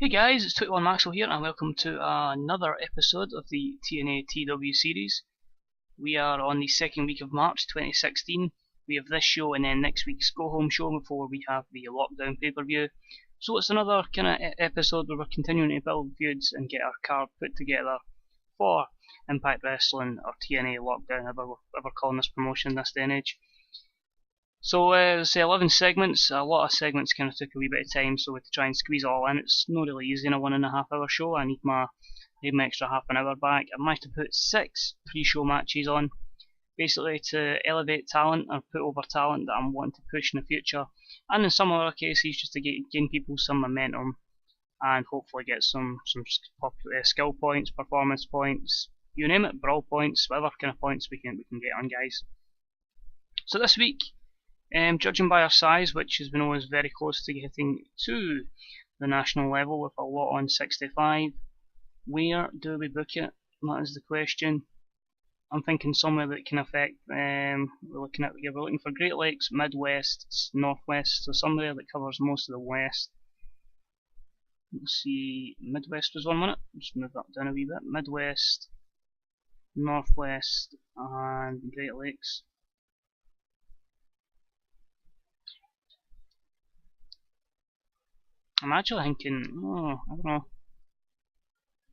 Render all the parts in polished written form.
Hey guys, it's TEW2013 Maxwell here and welcome to another episode of the TNA TW series. We are on the second week of March 2016. We have this show and then next week's go home show before we have the lockdown pay-per-view. So it's another kind of episode where we're continuing to build feuds and get our card put together for Impact Wrestling or TNA Lockdown, however we're calling this promotion in this day and age. So there's 11 segments. A lot of segments kind of took a wee bit of time, so we had to try and squeeze it all in. It's not really easy in a 1.5 hour show. I need my extra half an hour back. I managed to put 6 pre-show matches on, basically to elevate talent or put over talent that I'm wanting to push in the future, and in some other cases just to gain people some momentum and hopefully get some skill points, performance points, you name it, brawl points, whatever kind of points we can get on guys. So this week, judging by our size, which has been always very close to getting to the national level with a lot on 65, where do we book it? That is the question. I'm thinking somewhere that can affect. We're looking for Great Lakes, Midwest, Northwest, so somewhere that covers most of the West. Let's see, Midwest was 1 minute. Just move that down a wee bit. Midwest, Northwest, and Great Lakes. I'm actually thinking, I don't know.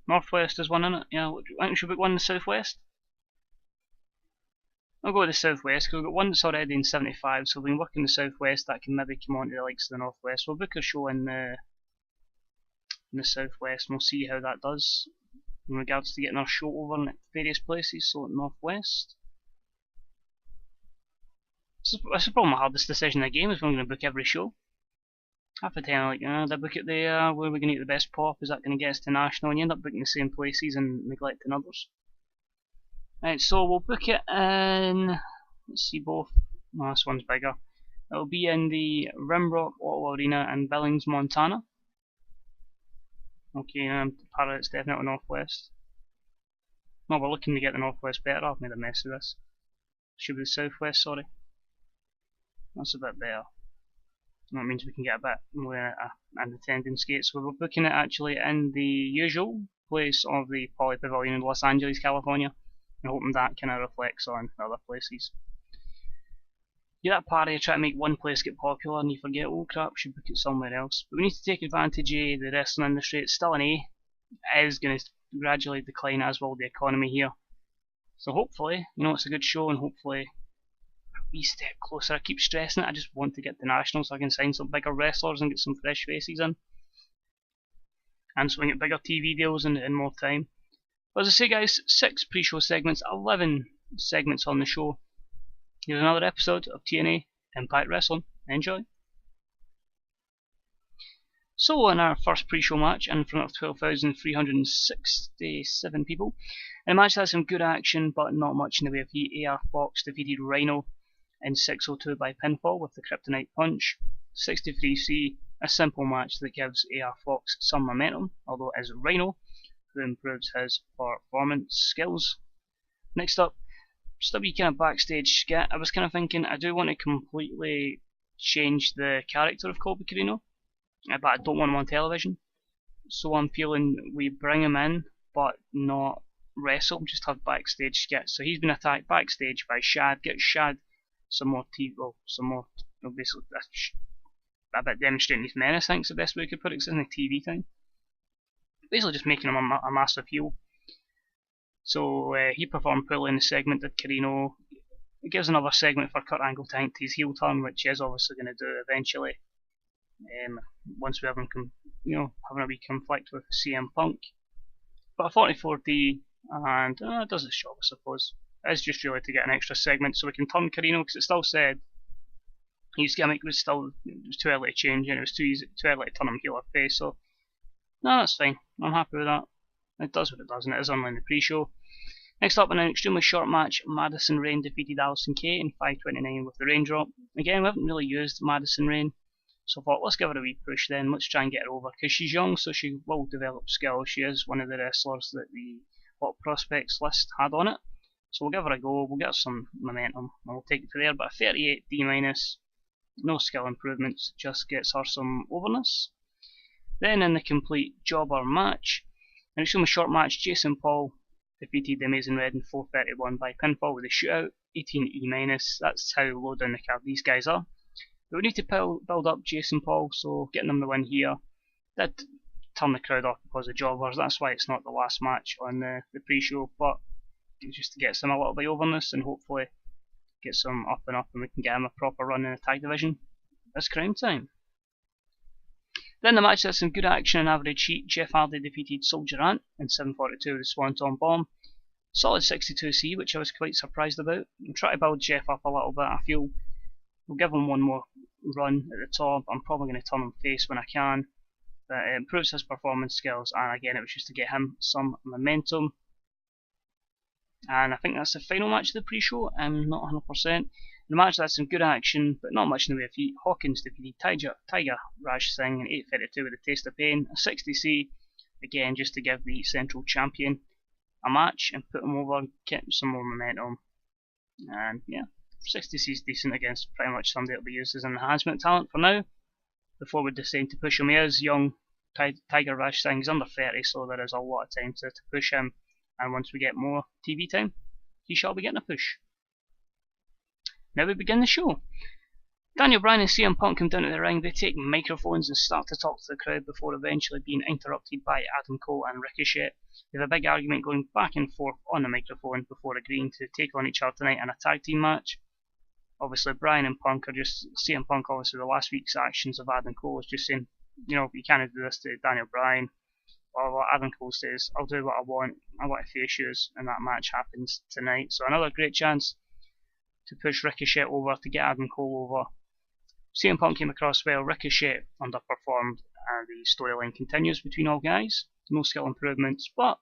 Northwest is 1 in it. Yeah, I think we should book one in the Southwest. I'll go to the Southwest because we've got one that's already in 75, so if we can work in the Southwest, that can maybe come on to the likes of the Northwest. We'll book a show in the Southwest and we'll see how that does in regards to getting our show over in various places. So Northwest. That's the problem I have, this decision of the game is when I'm going to book every show. Half the time, did I book it there? Where are we going to get the best pop? Is that going to get us to national? And you end up booking the same places and neglecting others. Right, so we'll book it in. Let's see both. No, this one's bigger. It'll be in the Rimrock Auto Arena in Billings, Montana. Okay, apparently it's definitely Northwest. No, we're looking to get the Northwest better. I've made a mess of this. Should be the Southwest, sorry. That's a bit better. That means we can get a bit more an attendance gate. So we're booking it actually in the usual place of the Poly Pavilion in Los Angeles, California, and hoping that kind of reflects on other places. You're that party, try to make one place get popular and you forget, oh crap, should book it somewhere else. But we need to take advantage of the wrestling industry. It's still an A. It is going to gradually decline, as will the economy here. So hopefully, it's a good show and hopefully wee step closer. I keep stressing it, I just want to get to national so I can sign some bigger wrestlers and get some fresh faces in. And so we can get bigger TV deals in more time. But as I say guys, 6 pre-show segments, 11 segments on the show. Here's another episode of TNA Impact Wrestling. Enjoy. So in our first pre-show match in front of 12,367 people, the match had some good action but not much in the way of heat. AR Fox defeated Rhino in 602 by pinfall with the Kryptonite Punch. 63C, a simple match that gives AR Fox some momentum, although it is Rhino who improves his performance skills. Next up, just a wee kind of backstage skit. I was kind of thinking, I do want to completely change the character of Colby Corino, but I don't want him on television. So I'm feeling we bring him in, but not wrestle, just have backstage skits. So he's been attacked backstage by Shad, get Shad some more basically a bit demonstrating his menace, I think is the best way we could put it, because it's in the TV time. Basically just making him a massive heel. So he performed poorly in the segment, did Corino. It gives another segment for Kurt Angle to hint his heel turn, which he is obviously going to do eventually. Once we have him having a wee conflict with CM Punk. But a 44D, and it does its job I suppose. It's just really to get an extra segment so we can turn Corino, because it still said his gimmick was too early to change and it was too early to turn him heel or face, so no, that's fine. I'm happy with that. It does what it does and it is only in the pre-show. Next up in an extremely short match, Madison Rayne defeated Allysin Kay in 5:29 with the raindrop. Again, we haven't really used Madison Rayne, so I thought let's give her a wee push then, let's try and get her over, because she's young so she will develop skill. She is one of the wrestlers that the Hot Prospects list had on it. So we'll give her a go, we'll get her some momentum, and we'll take it from there. But a 38 D-, no skill improvements, just gets her some overness. Then in the complete jobber match, an extremely short match, Jason Paul defeated the Amazing Red in 4:31 by pinfall with a shootout, 18E-. That's how low down the card these guys are. But we need to build up Jason Paul, so getting them the win here did turn the crowd off because of jobbers. That's why it's not the last match on the pre-show, but it's just to get some a little bit overness and hopefully get some up and we can get him a proper run in the tag division. It's Crown time. Then the match had some good action and average heat. Jeff Hardy defeated Soldier Ant in 7:42 with the Swanton Bomb. Solid 62C, which I was quite surprised about. I'm trying to build Jeff up a little bit. I feel we'll give him one more run at the top. I'm probably going to turn him face when I can. But it improves his performance skills, and again, it was just to get him some momentum. And I think that's the final match of the pre-show. I'm not 100%. The match had some good action, but not much in the way of heat. Hawkins defeated Tiger Raj Singh in 8:32 with a taste of pain. A 60C, again, just to give the Central Champion a match and put him over, get some more momentum. And yeah, 60C is decent against pretty much somebody that will be used as an enhancement talent for now. Before we decide to push him, he is young. Tiger Raj Singh is under 30, so there is a lot of time to push him. And once we get more TV time, he shall be getting a push. Now we begin the show. Daniel Bryan and CM Punk come down to the ring. They take microphones and start to talk to the crowd before eventually being interrupted by Adam Cole and Ricochet. They have a big argument going back and forth on the microphone before agreeing to take on each other tonight in a tag team match. Obviously, Bryan and Punk are just CM Punk. Obviously, the last week's actions of Adam Cole is just saying, you know, you can't do this to Daniel Bryan. Or what Adam Cole says, I'll do what I want to face you, and that match happens tonight. So another great chance to push Ricochet over to get Adam Cole over. CM Punk came across well, Ricochet underperformed, and the storyline continues between all guys. No skill improvements, but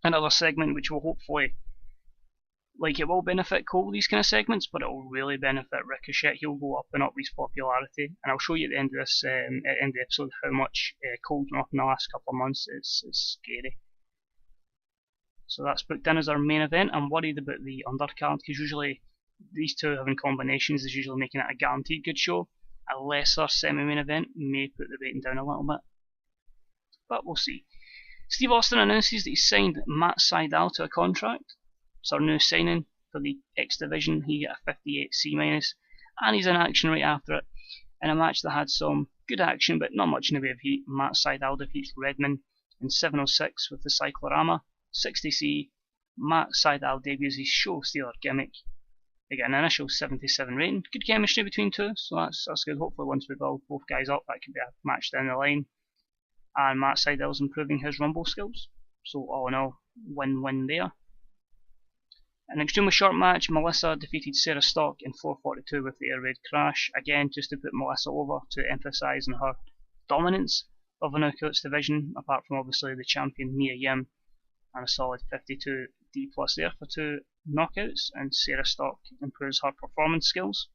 another segment which will hopefully, like, it will benefit Cole, these kind of segments, but it will really benefit Ricochet. He'll go up and up his popularity, and I'll show you at the end of this end of the episode how much Cole's gone up in the last couple of months. It's scary. So that's booked in as our main event. I'm worried about the undercard, because usually these two having combinations is usually making it a guaranteed good show. A lesser semi-main event may put the rating down a little bit, but we'll see. Steve Austin announces that he signed Matt Sydal to a contract. It's our new signing for the X Division. He got a 58C-, and he's in action right after it. In a match that had some good action, but not much in the way of heat, Matt Sydal defeats Redman in 7:06 with the Cyclorama. 60C, Matt Sydal debuts his show stealer gimmick. They get an initial 77 rating. Good chemistry between two, so that's good. Hopefully once we build both guys up, that could be a match down the line. And Matt Sydal's improving his rumble skills. So all in all, win-win there. An extremely short match, Melissa defeated Sarah Stock in 4:42 with the air raid crash. Again, just to put Melissa over, to emphasise on her dominance of the Knockouts division, apart from obviously the champion Mia Yim, and a solid 52D plus there for 2 knockouts, and Sarah Stock improves her performance skills.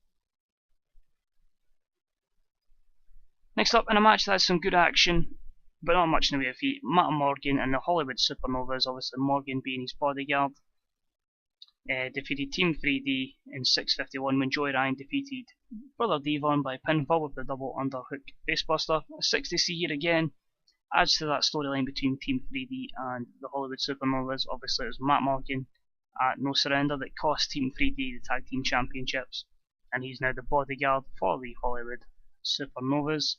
Next up, in a match that had some good action, but not much in the way of heat, Matt Morgan and the Hollywood Supernovas, obviously Morgan being his bodyguard, defeated Team 3D in 6:51 when Joey Ryan defeated Brother Devon by pinfall with the double underhook facebuster. A 60C here again adds to that storyline between Team 3D and the Hollywood Supernovas. Obviously it was Matt Morgan at No Surrender that cost Team 3D the Tag Team Championships, and he's now the bodyguard for the Hollywood Supernovas.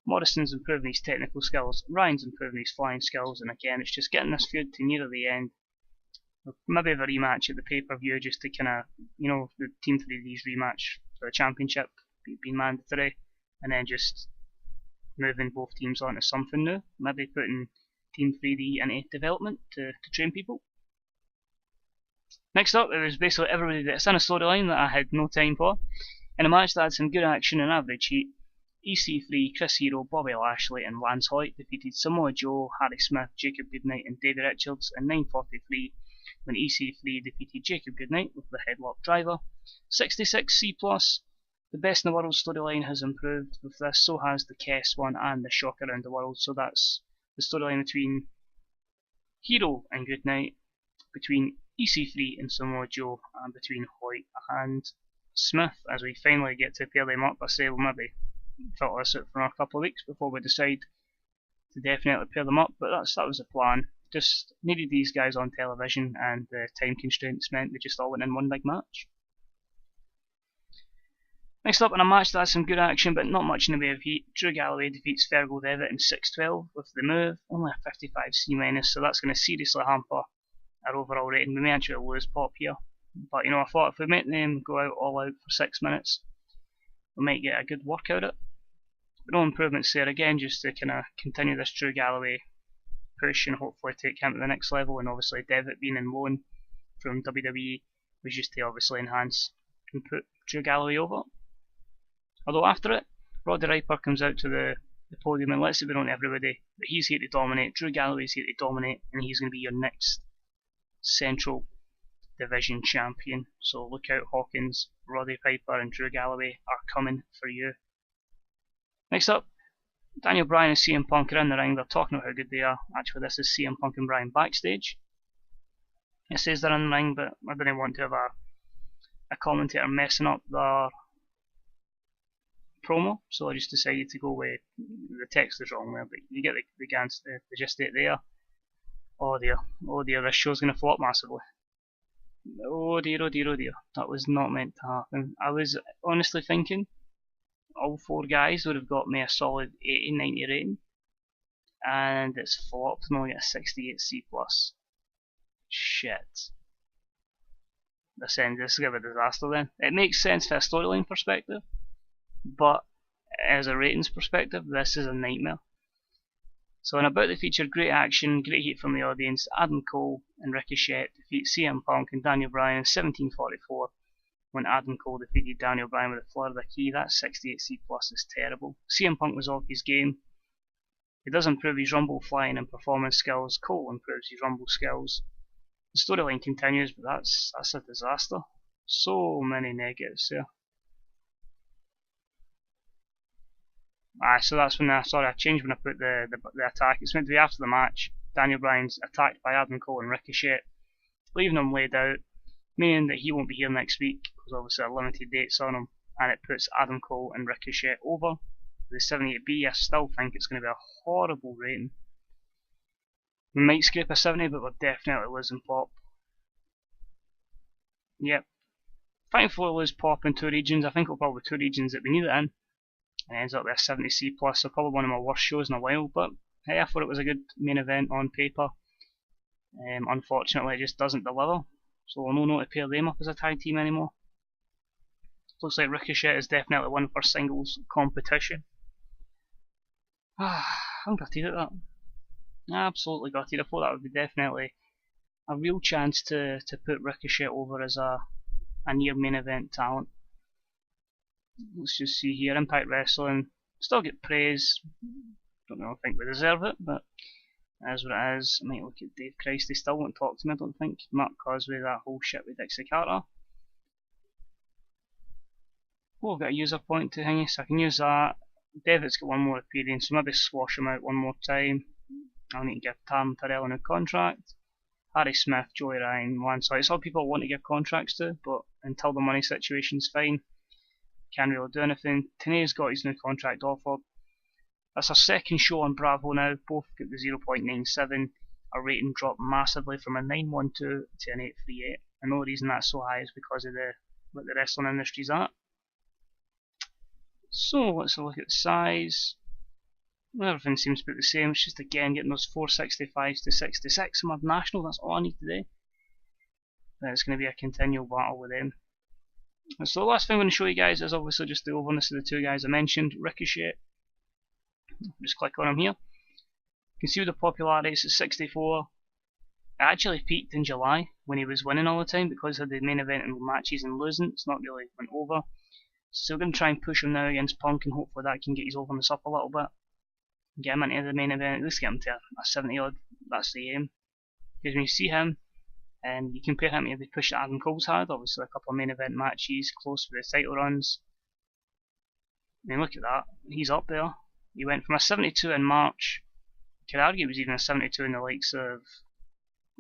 Morrison's improving his technical skills, Ryan's improving his flying skills, and again it's just getting this feud to near the end. Maybe have a rematch at the pay-per-view just to kind of, you know, the Team 3D's rematch for the championship being mandatory, and then just moving both teams onto something new. Maybe putting Team 3D into development to train people. Next up, it was basically everybody that's in a storyline that I had no time for. In a match that had some good action and average heat, EC3, Chris Hero, Bobby Lashley and Lance Hoyt defeated Samoa Joe, Harry Smith, Jacob Goodnight and Davey Richards in 9:43 when EC3 defeated Jacob Goodnight with the headlock driver. 66C+, the best in the world storyline has improved with this, so has the Kess one and the Shock Around the World, so that's the storyline between Hero and Goodnight, between EC3 and Samoa Joe, and between Hoyt and Smith, as we finally get to pair them up. I say we'll maybe filter this out for a couple of weeks before we decide to definitely pair them up, but that was the plan. Just needed these guys on television, and the time constraints meant they just all went in one big match. Next up in a match that had some good action but not much in the way of heat, Drew Galloway defeats Fergal Devitt in 6-12 with the move, only a 55 C-, so that's going to seriously hamper our overall rating. We may actually lose Pop here, but I thought if we make them go out all out for 6 minutes, we might get a good work out of it. But no improvements there again, just to kind of continue this Drew Galloway push and hopefully take him to the next level, and obviously Devitt being in loan from WWE was just to obviously enhance and put Drew Galloway over. Although after it, Roddy Riper comes out to the podium and lets it be known to everybody that he's here to dominate, Drew Galloway's here to dominate, and he's going to be your next Central Division champion. So look out, Hawkins, Roddy Piper and Drew Galloway are coming for you. Next up, Daniel Bryan and CM Punk are in the ring. They're talking about how good they are. Actually, this is CM Punk and Bryan backstage. It says they're in the ring, but I didn't want to have a commentator messing up their promo, so I just decided to go with the text is wrong there, but you get the gist of it there. Oh dear, this show's going to flop massively. Oh dear, that was not meant to happen. I was honestly thinking all 4 guys would have got me a solid 80-90 rating, and it's flopped and only got a 68 C+. Shit. This is going to be a disaster then. It makes sense from a storyline perspective, but as a ratings perspective, this is a nightmare. So in about the feature, great action, great heat from the audience. Adam Cole and Ricochet defeat CM Punk and Daniel Bryan in 1744 when Adam Cole defeated Daniel Bryan with a Florida key. That 68 C+ is terrible. CM Punk was off his game. He does improve his Rumble flying and performance skills. Cole improves his Rumble skills. The storyline continues, but that's a disaster. So many negatives here. So that's when I changed when I put the attack. It's meant to be after the match. Daniel Bryan's attacked by Adam Cole and Ricochet, leaving him laid out, meaning that he won't be here next week because obviously limited dates on him, and it puts Adam Cole and Ricochet over the 78B. I still think it's going to be a horrible rating. We might scrape a 70, but we're definitely losing Pop. Yep. Thankfully we'll lose Pop in 2 regions. I think it'll probably be 2 regions that we need it in. And it ends up with a 70 C+, so probably one of my worst shows in a while, but hey, I thought it was a good main event on paper. Unfortunately it just doesn't deliver, so we'll no to pair them up as a tag team anymore. Looks like Ricochet is definitely one for singles competition. I'm gutted at that. Absolutely gutted. I thought that would be definitely a real chance to put Ricochet over as a near main event talent. Let's just see here, Impact Wrestling, still get praise, don't really think we deserve it, but as what it is. I might look at Dave Christ, they still won't talk to me I don't think. Mark Cosby, that whole shit with Dixie Carter. Oh, I've got a user point to hang, so I can use that. Devitt's got one more appearance, so maybe squash him out one more time. I'll need to give Tam Terrell a new contract. Harry Smith, Joey Ryan, Lance Hoyt. It's all people I want to give contracts to, but until the money situation's fine, can't really do anything. Tenay's got his new contract offered. That's our second show on Bravo now. Both got the 0.97. Our rating dropped massively from a 912 to an 838. And the only reason that's so high is because of what the wrestling industry's at. So let's look at the size. Everything seems to be the same. It's just again getting those 465s to 66 on my national. That's all I need to do. But it's going to be a continual battle with them. So the last thing I'm going to show you guys is obviously just the overness of the 2 guys I mentioned. Ricochet. Just click on him here. You can see the popularity is at 64. It actually peaked in July when he was winning all the time because of the main event and matches and losing. It's not really went over. So we're going to try and push him now against Punk, and hopefully that can get his overness up a little bit. Get him into the main event, at least get him to a 70 odd. That's the aim. Because when you see him, and you compare him to the push that Adam Cole's had, obviously a couple of main event matches, close for the title runs. I mean, look at that, he's up there. He went from a 72 in March, you could argue it was even a 72 in the likes of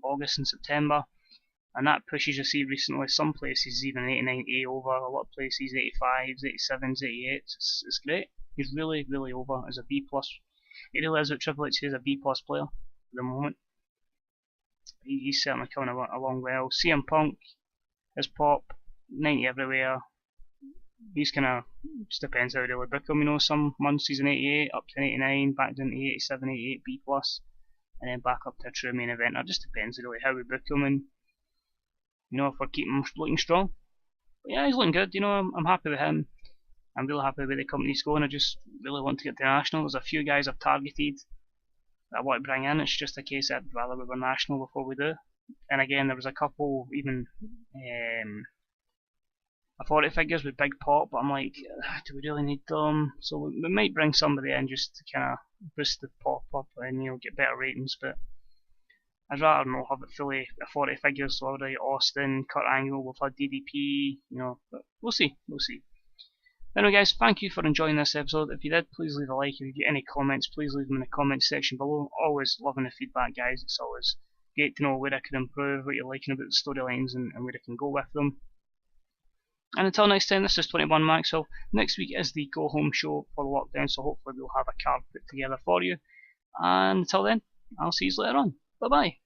August and September, and that push he's received recently, some places even 89A over, a lot of places 85s, 87s, 88s, it's great. He's really, really over as a B+. He really is what Triple H is, a B+ player at the moment. He's certainly coming along well. CM Punk, his pop, 90 everywhere. He's kind of, just depends how they really book him, you know, some months he's an 88, up to an 89, back down to 87, 88, B+, and then back up to a true main event. It just depends really how we book him, and, you know, if we're keeping him looking strong. But yeah, he's looking good, you know, I'm happy with him. I'm really happy with where the company's going. I just really want to get to national. There's a few guys I've targeted that I want to bring in. It's just a case that I'd rather we were national before we do. And again, there was a couple, even I thought it figures with big pop, but I'm like, do we really need them? So we might bring somebody in just to kind of boost the pop up and, you know, get better ratings. But I'd rather not have it fully 40 figures. So already Austin, Kurt Angle, we've had DDP, you know. But we'll see. Anyway guys, thank you for enjoying this episode. If you did, please leave a like. If you get any comments, please leave them in the comments section below. Always loving the feedback, guys. It's always great to know where I can improve, what you're liking about the storylines, and where I can go with them. And until next time, this is 21 Maxwell. Next week is the go home show for the lockdown, so hopefully we'll have a card put together for you. And until then, I'll see you later on. Bye bye.